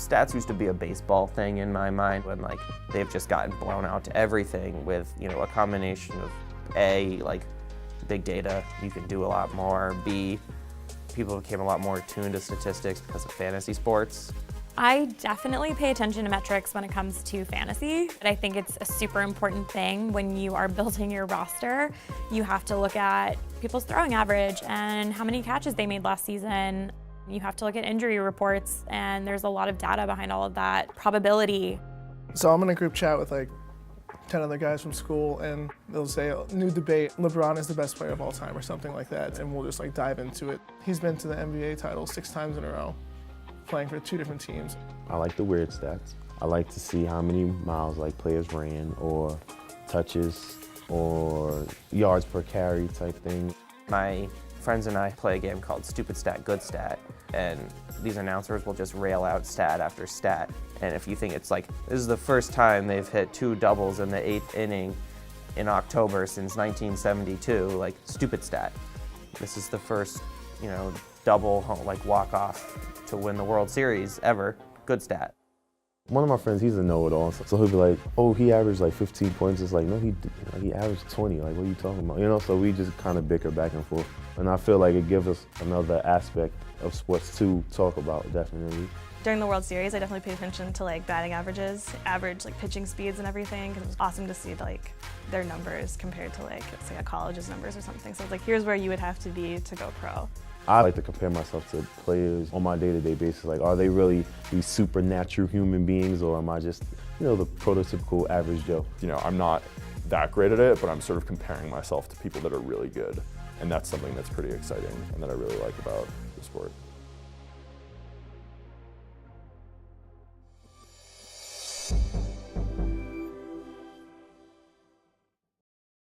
Stats used to be a baseball thing in my mind when like they've just gotten blown out to everything with, you know, a combination of A, like big data, you can do a lot more. B, people became a lot more attuned to statistics because of fantasy sports. I definitely pay attention to metrics when it comes to fantasy. I think it's a super important thing when you are building your roster. You have to look at people's throwing average and how many catches they made last season. You have to look at injury reports, and there's a lot of data behind all of that. Probability. So I'm in a group chat with like 10 other guys from school, and they'll say, new debate, LeBron is the best player of all time or something like that, and we'll just like dive into it. He's been to the NBA title 6 times in a row, playing for 2 different teams. I like the weird stats. I like to see how many miles like players ran, or touches, or yards per carry type thing. My friends and I play a game called Stupid Stat, Good Stat, and these announcers will just rail out stat after stat. And if you think it's like, this is the first time they've hit 2 doubles in the 8th inning in October since 1972, like stupid stat. This is the first, you know, double like walk-off to win the World Series ever, good stat. One of my friends, he's a know-it-all, so he'll be like, oh, he averaged like 15 points. It's like, no, he averaged 20. Like, what are you talking about? You know, so we just kind of bicker back and forth. And I feel like it gives us another aspect of sports to talk about, definitely. During the World Series, I definitely paid attention to like batting averages, average like pitching speeds and everything, because it was awesome to see like their numbers compared to like, let's say a college's numbers or something. So it's like, here's where you would have to be to go pro. I like to compare myself to players on my day-to-day basis. Like, are they really these supernatural human beings, or am I just, you know, the prototypical average Joe? You know, I'm not that great at it, but I'm sort of comparing myself to people that are really good. And that's something that's pretty exciting and that I really like about the sport.